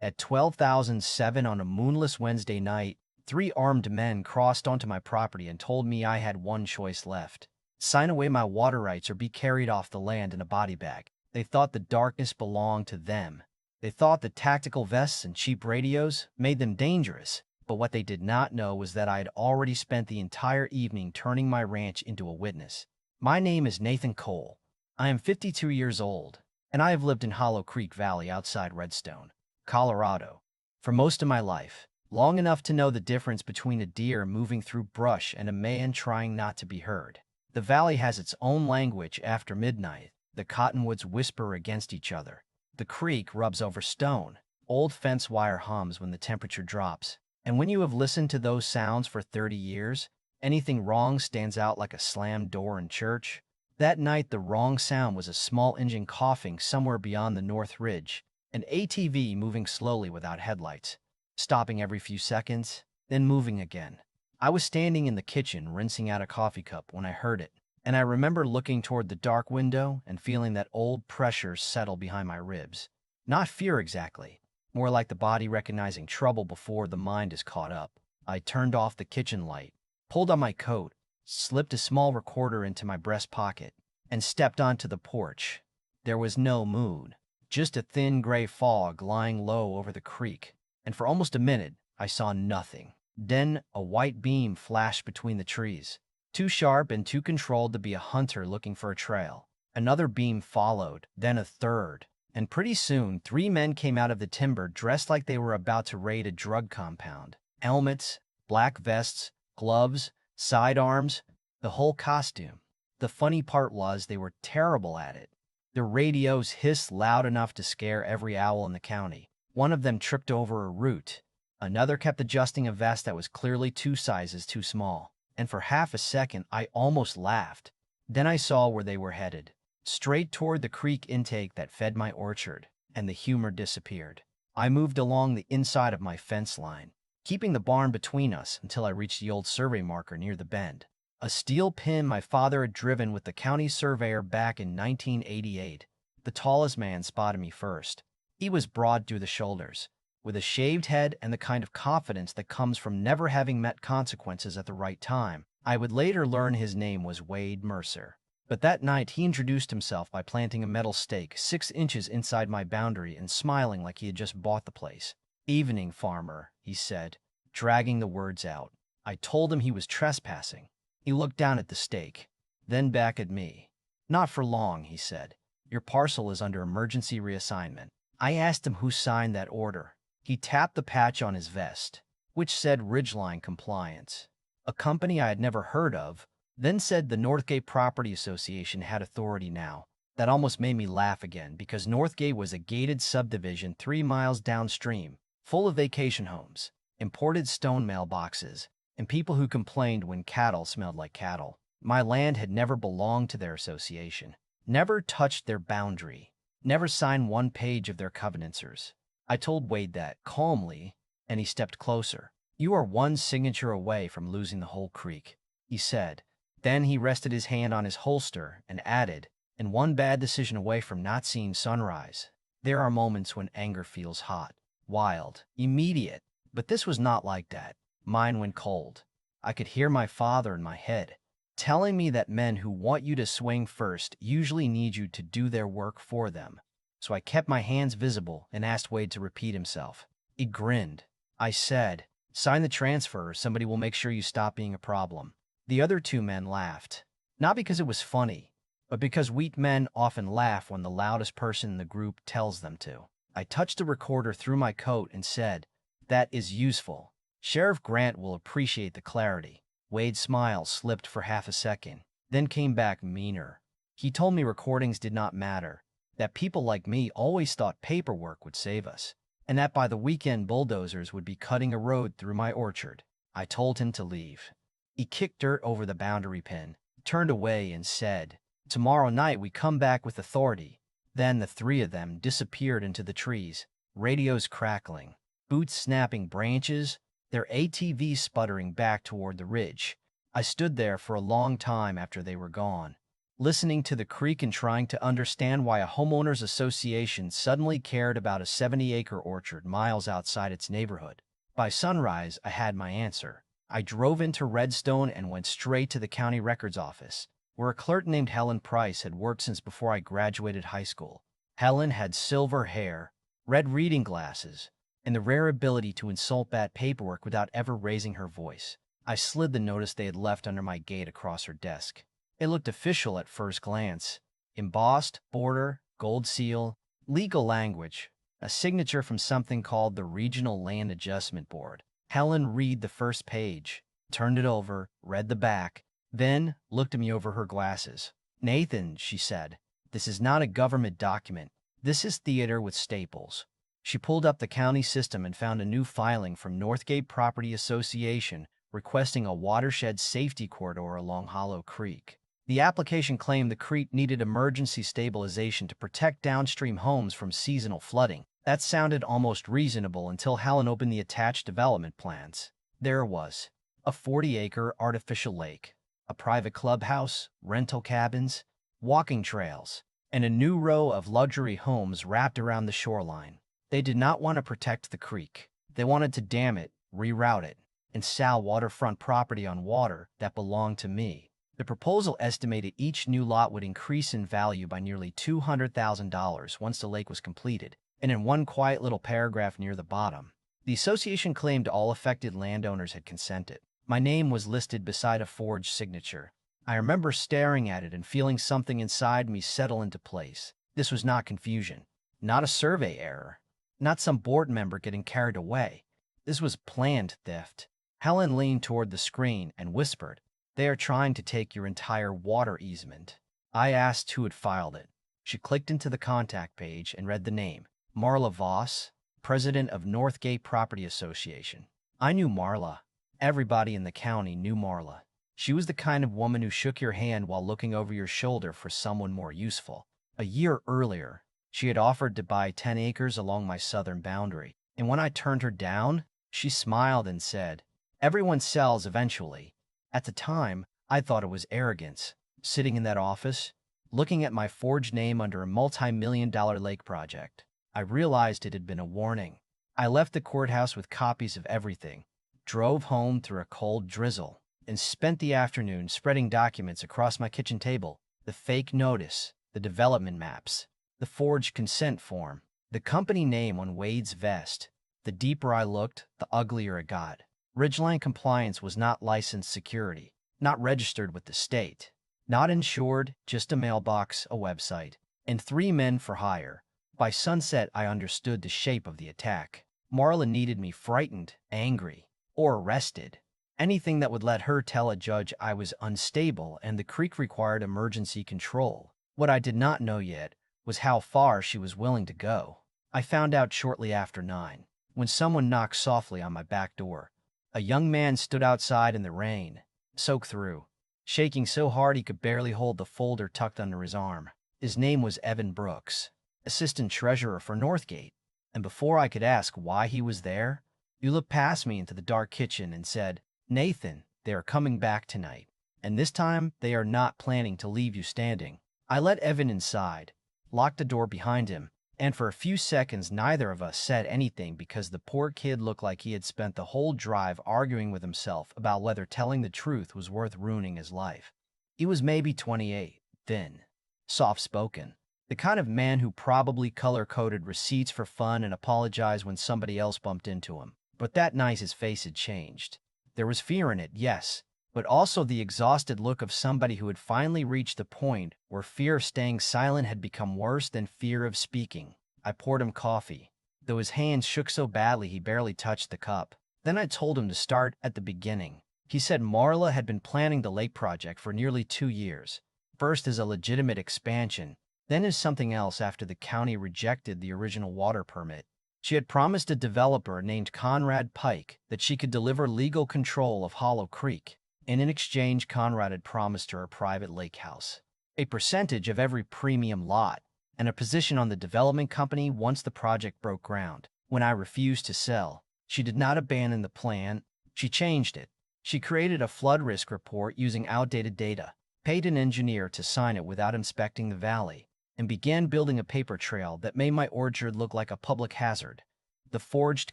At 12,007 on a moonless Wednesday night, 3 armed men crossed onto my property and told me I had one choice left. Sign away my water rights or be carried off the land in a body bag. They thought the darkness belonged to them. They thought the tactical vests and cheap radios made them dangerous, but what they did not know was that I had already spent the entire evening turning my ranch into a witness. My name is Nathan Cole. I am 52 years old, and I have lived in Hollow Creek Valley outside Redstone, Colorado, for most of my life, long enough to know the difference between a deer moving through brush and a man trying not to be heard. The valley has its own language after midnight. The cottonwoods whisper against each other. The creek rubs over stone. Old fence wire hums when the temperature drops. And when you have listened to those sounds for 30 years, anything wrong stands out like a slammed door in church. That night, the wrong sound was a small engine coughing somewhere beyond the North Ridge, an ATV moving slowly without headlights, stopping every few seconds, then moving again. I was standing in the kitchen rinsing out a coffee cup when I heard it, and I remember looking toward the dark window and feeling that old pressure settle behind my ribs. Not fear exactly, more like the body recognizing trouble before the mind is caught up. I turned off the kitchen light, pulled on my coat, slipped a small recorder into my breast pocket, and stepped onto the porch. There was no moon, just a thin gray fog lying low over the creek, and for almost a minute I saw nothing. Then a white beam flashed between the trees, too sharp and too controlled to be a hunter looking for a trail. Another beam followed, then a third, and pretty soon 3 men came out of the timber dressed like they were about to raid a drug compound. Helmets, black vests, gloves, sidearms, the whole costume. The funny part was they were terrible at it. Their radios hissed loud enough to scare every owl in the county. One of them tripped over a root. Another kept adjusting a vest that was clearly 2 sizes too small. And for half a second, I almost laughed. Then I saw where they were headed, straight toward the creek intake that fed my orchard, and the humor disappeared. I moved along the inside of my fence line, keeping the barn between us until I reached the old survey marker near the bend, a steel pin my father had driven with the county surveyor back in 1988. The tallest man spotted me first. He was broad through the shoulders, with a shaved head and the kind of confidence that comes from never having met consequences at the right time. I would later learn his name was Wade Mercer. But that night he introduced himself by planting a metal stake 6 inches inside my boundary and smiling like he had just bought the place. "Evening, farmer," he said, dragging the words out. I told him he was trespassing. He looked down at the stake, then back at me. "Not for long," he said. "Your parcel is under emergency reassignment." I asked him who signed that order. He tapped the patch on his vest, which said Ridgeline Compliance, a company I had never heard of, then said the Northgate Property Association had authority now. That almost made me laugh again because Northgate was a gated subdivision 3 miles downstream, full of vacation homes, imported stone mailboxes, and people who complained when cattle smelled like cattle. My land had never belonged to their association, never touched their boundary, never signed 1 page of their covenanters. I told Wade that, calmly, and he stepped closer. "You are 1 signature away from losing the whole creek," he said. Then he rested his hand on his holster and added, "and 1 bad decision away from not seeing sunrise." There are moments when anger feels hot, wild, immediate, but this was not like that. Mine went cold. I could hear my father in my head, telling me that men who want you to swing first usually need you to do their work for them. So I kept my hands visible and asked Wade to repeat himself. He grinned. I said, "Sign the transfer or somebody will make sure you stop being a problem." The other 2 men laughed, not because it was funny, but because weak men often laugh when the loudest person in the group tells them to. I touched the recorder through my coat and said, "That is useful. Sheriff Grant will appreciate the clarity." Wade's smile slipped for half a second, then came back meaner. He told me recordings did not matter, that people like me always thought paperwork would save us, and that by the weekend bulldozers would be cutting a road through my orchard. I told him to leave. He kicked dirt over the boundary pin, turned away and said, "Tomorrow night we come back with authority." Then the 3 of them disappeared into the trees, radios crackling, boots snapping branches, their ATVs sputtering back toward the ridge. I stood there for a long time after they were gone, listening to the creek and trying to understand why a homeowners association suddenly cared about a 70-acre orchard miles outside its neighborhood. By sunrise, I had my answer. I drove into Redstone and went straight to the county records office, where a clerk named Helen Price had worked since before I graduated high school. Helen had silver hair, red reading glasses, and the rare ability to insult bad paperwork without ever raising her voice. I slid the notice they had left under my gate across her desk. It looked official at first glance. Embossed, border, gold seal, legal language, a signature from something called the Regional Land Adjustment Board. Helen read the first page, turned it over, read the back, then looked at me over her glasses. "Nathan," she said, "this is not a government document. This is theater with staples." She pulled up the county system and found a new filing from Northgate Property Association requesting a watershed safety corridor along Hollow Creek. The application claimed the creek needed emergency stabilization to protect downstream homes from seasonal flooding. That sounded almost reasonable until Helen opened the attached development plans. There was a 40-acre artificial lake, a private clubhouse, rental cabins, walking trails, and a new row of luxury homes wrapped around the shoreline. They did not want to protect the creek. They wanted to dam it, reroute it, and sell waterfront property on water that belonged to me. The proposal estimated each new lot would increase in value by nearly $200,000 once the lake was completed, and in one quiet little paragraph near the bottom, the association claimed all affected landowners had consented. My name was listed beside a forged signature. I remember staring at it and feeling something inside me settle into place. This was not confusion, not a survey error, not some board member getting carried away. This was planned theft. Helen leaned toward the screen and whispered, "They are trying to take your entire water easement." I asked who had filed it. She clicked into the contact page and read the name, Marla Voss, president of Northgate Property Association. I knew Marla. Everybody in the county knew Marla. She was the kind of woman who shook your hand while looking over your shoulder for someone more useful. A year earlier, she had offered to buy 10 acres along my southern boundary, and when I turned her down, she smiled and said, "Everyone sells eventually." At the time, I thought it was arrogance. Sitting in that office, looking at my forged name under a multi-million-dollar lake project, I realized it had been a warning. I left the courthouse with copies of everything, drove home through a cold drizzle, and spent the afternoon spreading documents across my kitchen table: the fake notice, the development maps, the forged consent form, the company name on Wade's vest. The deeper I looked, the uglier it got. Ridgeline Compliance was not licensed security, not registered with the state, not insured, just a mailbox, a website, and 3 men for hire. By sunset, I understood the shape of the attack. Marla needed me frightened, angry, or arrested. Anything that would let her tell a judge I was unstable and the creek required emergency control. What I did not know yet was how far she was willing to go. I found out shortly after 9, when someone knocked softly on my back door. A young man stood outside in the rain, soaked through, shaking so hard he could barely hold the folder tucked under his arm. His name was Evan Brooks, assistant treasurer for Northgate, and before I could ask why he was there, he looked past me into the dark kitchen and said, "Nathan, they are coming back tonight, and this time they are not planning to leave you standing." I let Evan inside, locked the door behind him, and for a few seconds neither of us said anything because the poor kid looked like he had spent the whole drive arguing with himself about whether telling the truth was worth ruining his life. He was maybe 28, thin, soft-spoken, the kind of man who probably color-coded receipts for fun and apologized when somebody else bumped into him. But that night his face had changed. There was fear in it, yes, but also the exhausted look of somebody who had finally reached the point where fear of staying silent had become worse than fear of speaking. I poured him coffee, though his hands shook so badly he barely touched the cup. Then I told him to start at the beginning. He said Marla had been planning the lake project for nearly 2 years, first as a legitimate expansion, then as something else after the county rejected the original water permit. She had promised a developer named Conrad Pike that she could deliver legal control of Hollow Creek. And in exchange, Conrad had promised her a private lake house, a percentage of every premium lot, and a position on the development company once the project broke ground. When I refused to sell, she did not abandon the plan. She changed it. She created a flood risk report using outdated data, paid an engineer to sign it without inspecting the valley, and began building a paper trail that made my orchard look like a public hazard. The forged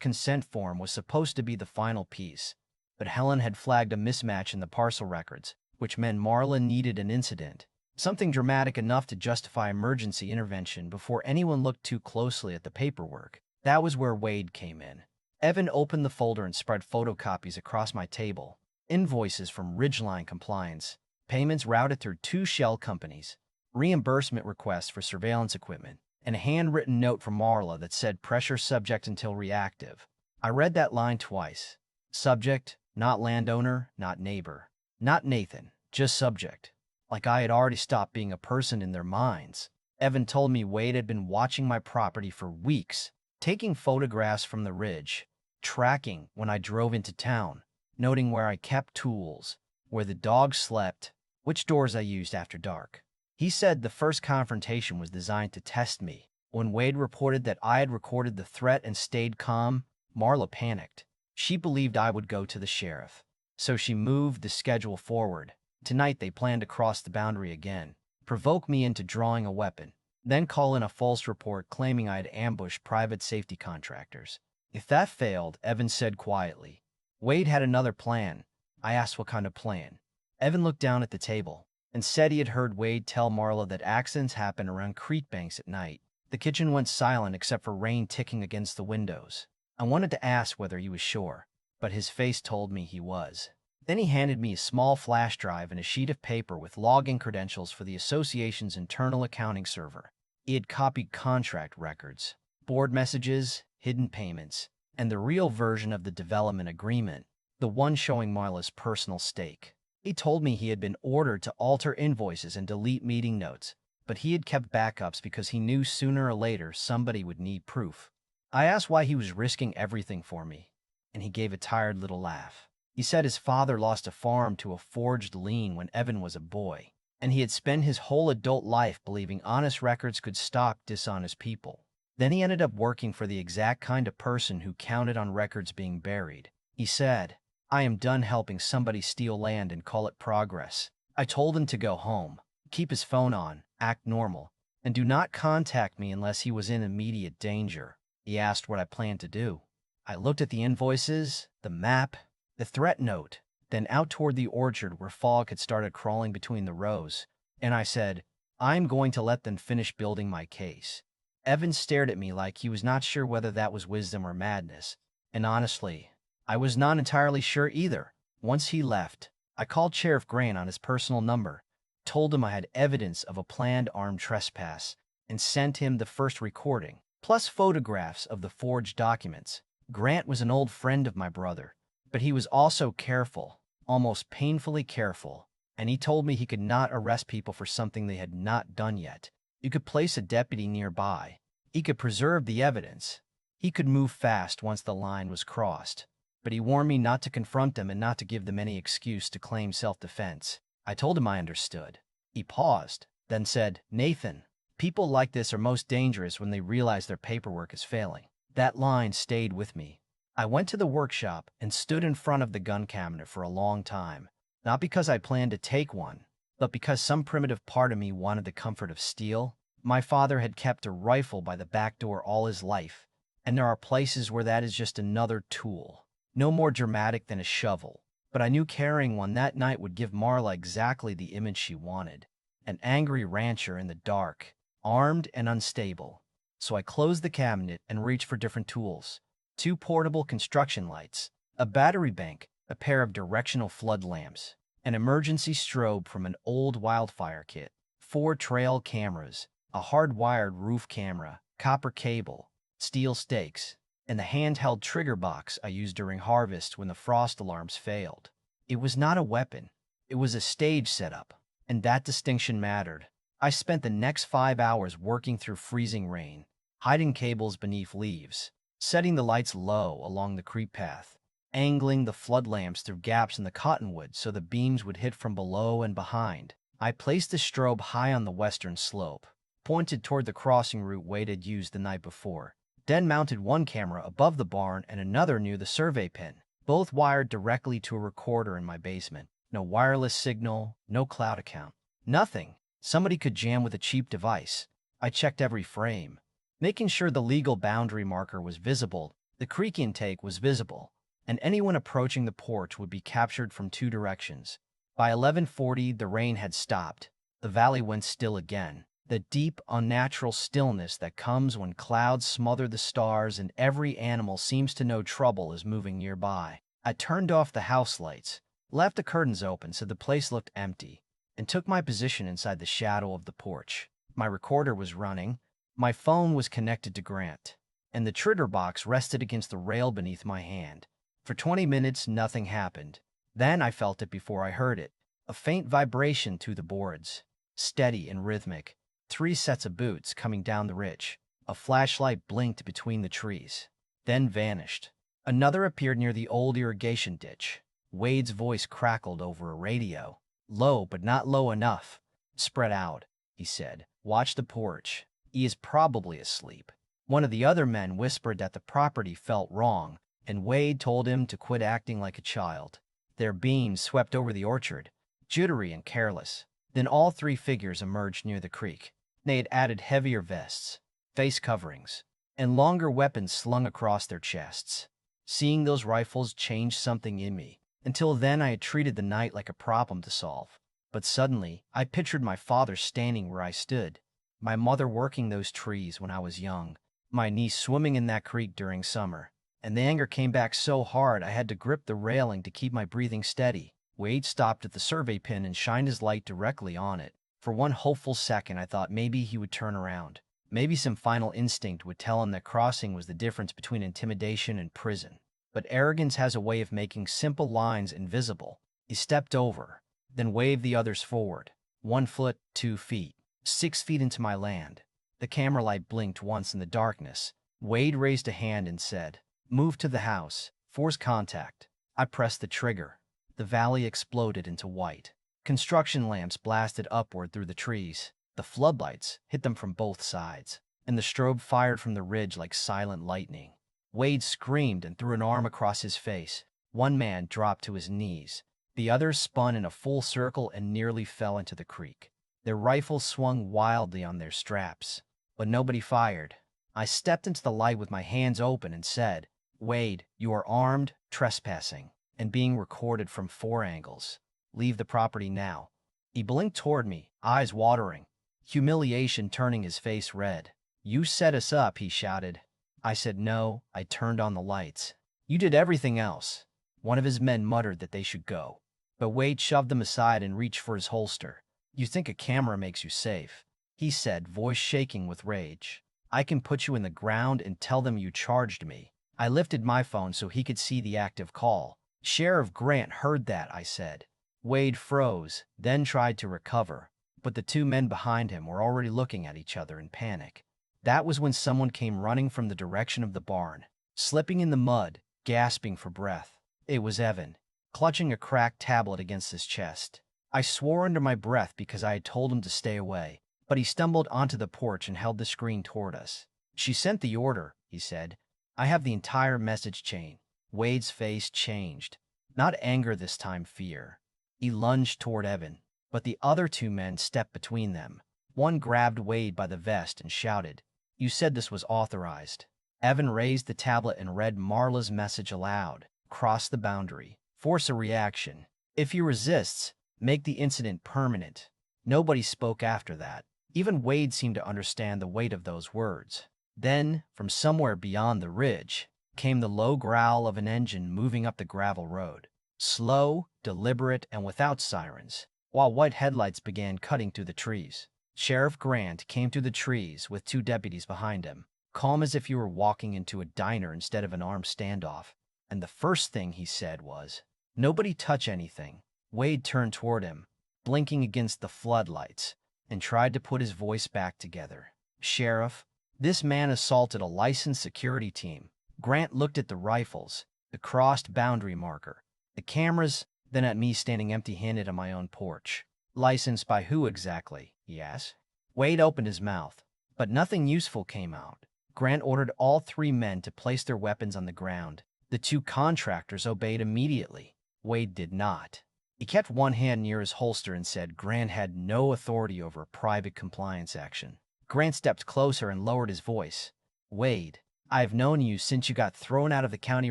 consent form was supposed to be the final piece, but Helen had flagged a mismatch in the parcel records, which meant Marla needed an incident, something dramatic enough to justify emergency intervention before anyone looked too closely at the paperwork. That was where Wade came in. Evan opened the folder and spread photocopies across my table, invoices from Ridgeline Compliance, payments routed through 2 shell companies, reimbursement requests for surveillance equipment, and a handwritten note from Marla that said pressure subject until reactive. I read that line twice. Subject, not landowner, not neighbor, not Nathan, just subject. Like I had already stopped being a person in their minds. Evan told me Wade had been watching my property for weeks, taking photographs from the ridge, tracking when I drove into town, noting where I kept tools, where the dog slept, which doors I used after dark. He said the first confrontation was designed to test me. When Wade reported that I had recorded the threat and stayed calm, Marla panicked. She believed I would go to the sheriff, so she moved the schedule forward. Tonight they planned to cross the boundary again, provoke me into drawing a weapon, then call in a false report claiming I had ambushed private safety contractors. If that failed, Evan said quietly, Wade had another plan. I asked what kind of plan. Evan looked down at the table and said he had heard Wade tell Marla that accidents happen around creek banks at night. The kitchen went silent except for rain ticking against the windows. I wanted to ask whether he was sure, but his face told me he was. Then he handed me a small flash drive and a sheet of paper with login credentials for the association's internal accounting server. He had copied contract records, board messages, hidden payments, and the real version of the development agreement, the one showing Marla's personal stake. He told me he had been ordered to alter invoices and delete meeting notes, but he had kept backups because he knew sooner or later somebody would need proof. I asked why he was risking everything for me, and he gave a tired little laugh. He said his father lost a farm to a forged lien when Evan was a boy, and he had spent his whole adult life believing honest records could stop dishonest people. Then he ended up working for the exact kind of person who counted on records being buried. He said, I am done helping somebody steal land and call it progress. I told him to go home, keep his phone on, act normal, and do not contact me unless he was in immediate danger. He asked what I planned to do. I looked at the invoices, the map, the threat note, then out toward the orchard where fog had started crawling between the rows, and I said, I'm going to let them finish building my case. Evan stared at me like he was not sure whether that was wisdom or madness, and honestly, I was not entirely sure either. Once he left, I called Sheriff Grant on his personal number, told him I had evidence of a planned armed trespass, and sent him the first recording, plus photographs of the forged documents. Grant was an old friend of my brother, but he was also careful, almost painfully careful, and he told me he could not arrest people for something they had not done yet. You could place a deputy nearby. He could preserve the evidence. He could move fast once the line was crossed. But he warned me not to confront them and not to give them any excuse to claim self-defense. I told him I understood. He paused, then said, Nathan, people like this are most dangerous when they realize their paperwork is failing. That line stayed with me. I went to the workshop and stood in front of the gun cabinet for a long time, not because I planned to take one, but because some primitive part of me wanted the comfort of steel. My father had kept a rifle by the back door all his life, and there are places where that is just another tool. No more dramatic than a shovel, but I knew carrying one that night would give Marla exactly the image she wanted, an angry rancher in the dark, armed and unstable. So I closed the cabinet and reached for different tools. 2 portable construction lights, a battery bank, a pair of directional flood lamps, an emergency strobe from an old wildfire kit, 4 trail cameras, a hard-wired roof camera, copper cable, steel stakes, and the handheld trigger box I used during harvest when the frost alarms failed. It was not a weapon. It was a stage setup, and that distinction mattered. I spent the next 5 hours working through freezing rain, hiding cables beneath leaves, setting the lights low along the creek path, angling the flood lamps through gaps in the cottonwood so the beams would hit from below and behind. I placed the strobe high on the western slope, pointed toward the crossing route Wade had used the night before, then mounted one camera above the barn and another near the survey pin, both wired directly to a recorder in my basement. No wireless signal, no cloud account. Nothing. Somebody could jam with a cheap device. I checked every frame, making sure the legal boundary marker was visible, the creek intake was visible, and anyone approaching the porch would be captured from 2 directions. By 11:40, the rain had stopped. The valley went still again. The deep, unnatural stillness that comes when clouds smother the stars and every animal seems to know trouble is moving nearby. I turned off the house lights, left the curtains open so the place looked empty, and took my position inside the shadow of the porch. My recorder was running, my phone was connected to Grant, and the trigger box rested against the rail beneath my hand. For 20 minutes, nothing happened. Then I felt it before I heard it, a faint vibration through the boards, steady and rhythmic. 3 sets of boots coming down the ridge. A flashlight blinked between the trees, then vanished. Another appeared near the old irrigation ditch. Wade's voice crackled over a radio. Low, but not low enough. Spread out, he said. Watch the porch. He is probably asleep. One of the other men whispered that the property felt wrong, and Wade told him to quit acting like a child. Their beams swept over the orchard, jittery and careless. Then all 3 figures emerged near the creek. They had added heavier vests, face coverings, and longer weapons slung across their chests. Seeing those rifles changed something in me. Until then, I had treated the night like a problem to solve. But suddenly, I pictured my father standing where I stood, my mother working those trees when I was young, my niece swimming in that creek during summer. And the anger came back so hard I had to grip the railing to keep my breathing steady. Wade stopped at the survey pin and shined his light directly on it. For one hopeful second, I thought maybe he would turn around. Maybe some final instinct would tell him that crossing was the difference between intimidation and prison. But arrogance has a way of making simple lines invisible. He stepped over, then waved the others forward. 1 foot, 2 feet, 6 feet into my land. The camera light blinked once in the darkness. Wade raised a hand and said, "Move to the house. Force contact." I pressed the trigger. The valley exploded into white. Construction lamps blasted upward through the trees. The floodlights hit them from both sides, and the strobe fired from the ridge like silent lightning. Wade screamed and threw an arm across his face. One man dropped to his knees. The other spun in a full circle and nearly fell into the creek. Their rifles swung wildly on their straps, but nobody fired. I stepped into the light with my hands open and said, "Wade, you are armed, trespassing, and being recorded from 4 angles. Leave the property now." He blinked toward me, eyes watering, humiliation turning his face red. "You set us up," he shouted. I said no. I turned on the lights. "You did everything else." One of his men muttered that they should go, but Wade shoved them aside and reached for his holster. "You think a camera makes you safe," he said, voice shaking with rage. "I can put you in the ground and tell them you charged me." I lifted my phone so he could see the active call. "Sheriff Grant heard that," I said. Wade froze, then tried to recover, but the 2 men behind him were already looking at each other in panic. That was when someone came running from the direction of the barn, slipping in the mud, gasping for breath. It was Evan, clutching a cracked tablet against his chest. I swore under my breath because I had told him to stay away, but he stumbled onto the porch and held the screen toward us. "She sent the order," he said. "I have the entire message chain." Wade's face changed. Not anger this time, fear. He lunged toward Evan, but the other 2 men stepped between them. One grabbed Wade by the vest and shouted, "You said this was authorized." Evan raised the tablet and read Marla's message aloud. "Cross the boundary. Force a reaction. If he resists, make the incident permanent." Nobody spoke after that. Even Wade seemed to understand the weight of those words. Then, from somewhere beyond the ridge, came the low growl of an engine moving up the gravel road. Slow, deliberate, and without sirens, while white headlights began cutting through the trees. Sheriff Grant came through the trees with 2 deputies behind him, calm as if you were walking into a diner instead of an armed standoff. And the first thing he said was, "Nobody touch anything." Wade turned toward him, blinking against the floodlights, and tried to put his voice back together. "Sheriff, this man assaulted a licensed security team." Grant looked at the rifles, the crossed boundary marker, the cameras, then at me standing empty-handed on my own porch. "Licensed by who exactly?" he asked. Wade opened his mouth, but nothing useful came out. Grant ordered all 3 men to place their weapons on the ground. The 2 contractors obeyed immediately. Wade did not. He kept one hand near his holster and said Grant had no authority over a private compliance action. Grant stepped closer and lowered his voice. Wade, I've known you since you got thrown out of the County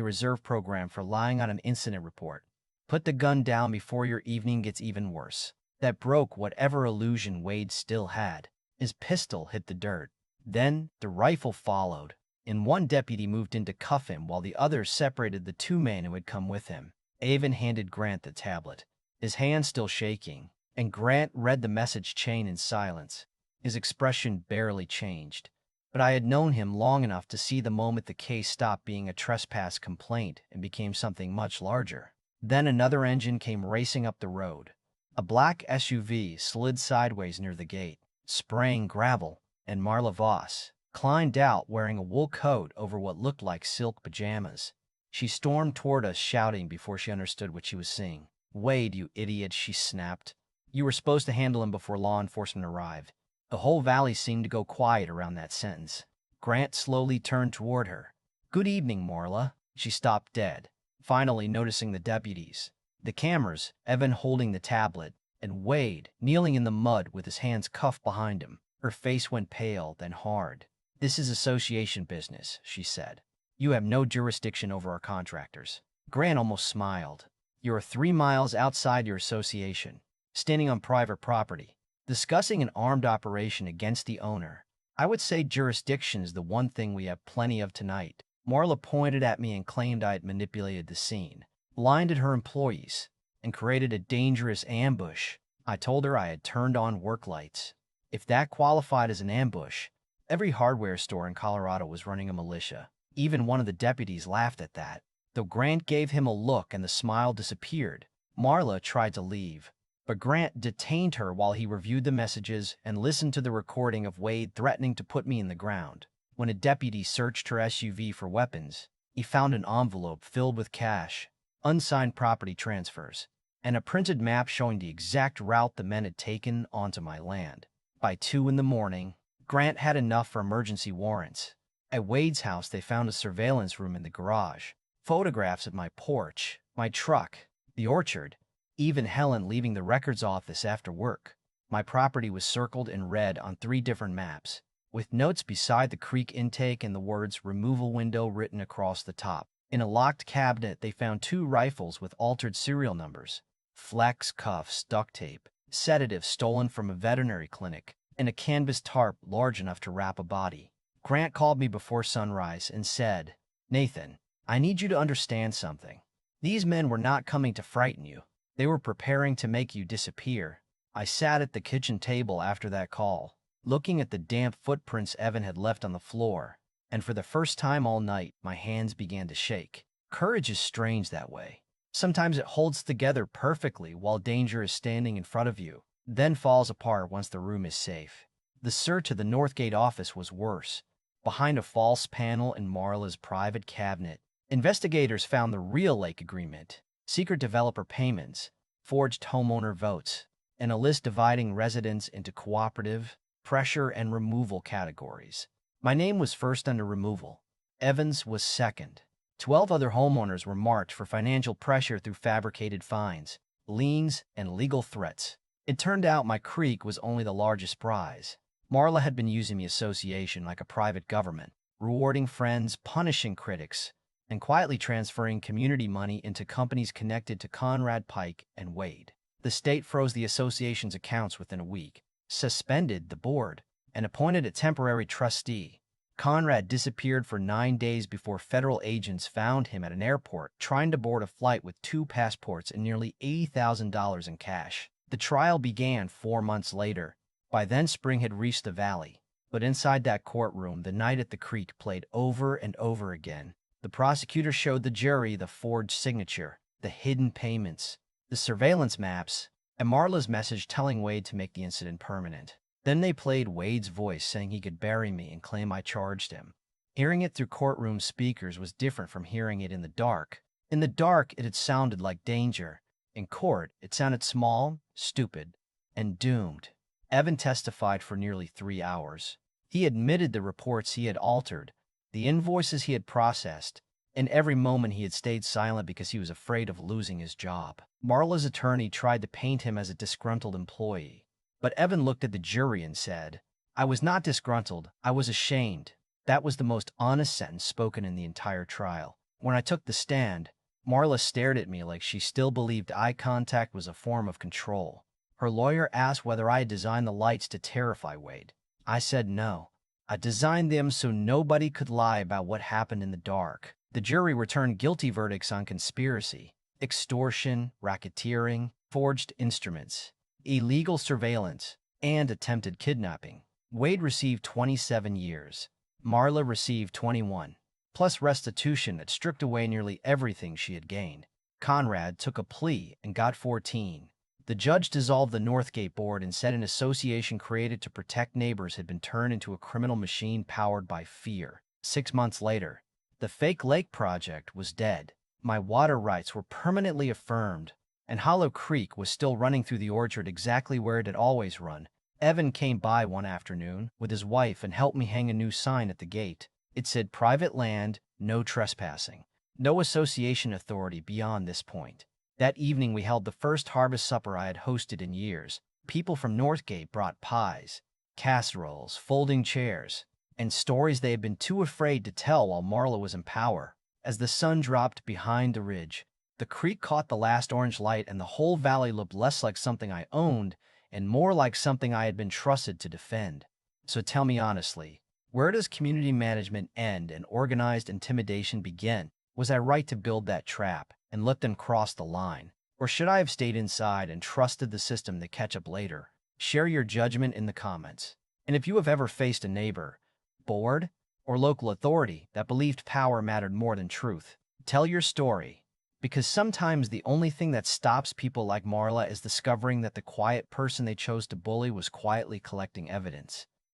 Reserve Program for lying on an incident report. Put the gun down before your evening gets even worse. That broke whatever illusion Wade still had. His pistol hit the dirt. Then the rifle followed, and one deputy moved in to cuff him while the others separated the two men who had come with him. Avon handed Grant the tablet, his hand still shaking, and Grant read the message chain in silence. His expression barely changed, but I had known him long enough to see the moment the case stopped being a trespass complaint and became something much larger. Then another engine came racing up the road. A black SUV slid sideways near the gate, spraying gravel, and Marla Voss climbed out wearing a wool coat over what looked like silk pajamas. She stormed toward us, shouting before she understood what she was seeing. Wade, you idiot, she snapped. You were supposed to handle him before law enforcement arrived. The whole valley seemed to go quiet around that sentence. Grant slowly turned toward her. Good evening, Marla. She stopped dead, finally noticing the deputies, the cameras, Evan holding the tablet, and Wade kneeling in the mud with his hands cuffed behind him. Her face went pale, then hard. This is association business, she said. You have no jurisdiction over our contractors. Grant almost smiled. You are 3 miles outside your association, standing on private property, discussing an armed operation against the owner. I would say jurisdiction is the one thing we have plenty of tonight. Marla pointed at me and claimed I had manipulated the scene, blinded her employees, and created a dangerous ambush. I told her I had turned on work lights. If that qualified as an ambush, every hardware store in Colorado was running a militia. Even one of the deputies laughed at that. Though Grant gave him a look and the smile disappeared, Marla tried to leave, but Grant detained her while he reviewed the messages and listened to the recording of Wade threatening to put me in the ground. When a deputy searched her SUV for weapons, he found an envelope filled with cash, unsigned property transfers, and a printed map showing the exact route the men had taken onto my land. By 2 in the morning, Grant had enough for emergency warrants. At Wade's house, they found a surveillance room in the garage, photographs of my porch, my truck, the orchard, even Helen leaving the records office after work. My property was circled in red on 3 different maps, with notes beside the creek intake and the words removal window written across the top. In a locked cabinet, they found 2 rifles with altered serial numbers, flex cuffs, duct tape, sedatives stolen from a veterinary clinic, and a canvas tarp large enough to wrap a body. Grant called me before sunrise and said, Nathan, I need you to understand something. These men were not coming to frighten you. They were preparing to make you disappear. I sat at the kitchen table after that call, looking at the damp footprints Evan had left on the floor, and for the first time all night, my hands began to shake. Courage is strange that way. Sometimes it holds together perfectly while danger is standing in front of you, then falls apart once the room is safe. The search of the Northgate office was worse. Behind a false panel in Marla's private cabinet, investigators found the real lake agreement, secret developer payments, forged homeowner votes, and a list dividing residents into cooperative, pressure, and removal categories. My name was first under removal. Evans was second. 12 other homeowners were marked for financial pressure through fabricated fines, liens, and legal threats. It turned out my creek was only the largest prize. Marla had been using the association like a private government, rewarding friends, punishing critics, and quietly transferring community money into companies connected to Conrad Pike and Wade. The state froze the association's accounts within a week, suspended the board, and appointed a temporary trustee. Conrad disappeared for 9 days before federal agents found him at an airport trying to board a flight with 2 passports and nearly $80,000 in cash. The trial began 4 months later. By then, spring had reached the valley, but inside that courtroom, the night at the creek played over and over again. The prosecutor showed the jury the forged signature, the hidden payments, the surveillance maps, and Marla's message telling Wade to make the incident permanent. Then they played Wade's voice saying he could bury me and claim I charged him. Hearing it through courtroom speakers was different from hearing it in the dark. In the dark, it had sounded like danger. In court, it sounded small, stupid, and doomed. Evan testified for nearly 3 hours. He admitted the reports he had altered, the invoices he had processed, In every moment he had stayed silent because he was afraid of losing his job. Marla's attorney tried to paint him as a disgruntled employee, but Evan looked at the jury and said, "I was not disgruntled, I was ashamed." That was the most honest sentence spoken in the entire trial. When I took the stand, Marla stared at me like she still believed eye contact was a form of control. Her lawyer asked whether I had designed the lights to terrify Wade. I said no. I designed them so nobody could lie about what happened in the dark. The jury returned guilty verdicts on conspiracy, extortion, racketeering, forged instruments, illegal surveillance, and attempted kidnapping. Wade received 27 years. Marla received 21, plus restitution that stripped away nearly everything she had gained. Conrad took a plea and got 14. The judge dissolved the Northgate board and said an association created to protect neighbors had been turned into a criminal machine powered by fear. 6 months later, the fake lake project was dead. My water rights were permanently affirmed, and Hollow Creek was still running through the orchard exactly where it had always run. Evan came by one afternoon with his wife and helped me hang a new sign at the gate. It said private land, no trespassing. No association authority beyond this point. That evening we held the first harvest supper I had hosted in years. People from Northgate brought pies, casseroles, folding chairs, and stories they had been too afraid to tell while Marla was in power. As the sun dropped behind the ridge, the creek caught the last orange light and the whole valley looked less like something I owned and more like something I had been trusted to defend. So tell me honestly, where does community management end and organized intimidation begin? Was I right to build that trap and let them cross the line? Or should I have stayed inside and trusted the system to catch up later? Share your judgment in the comments. And if you have ever faced a neighbor, board, or local authority that believed power mattered more than truth, tell your story. Because sometimes the only thing that stops people like Marla is discovering that the quiet person they chose to bully was quietly collecting evidence.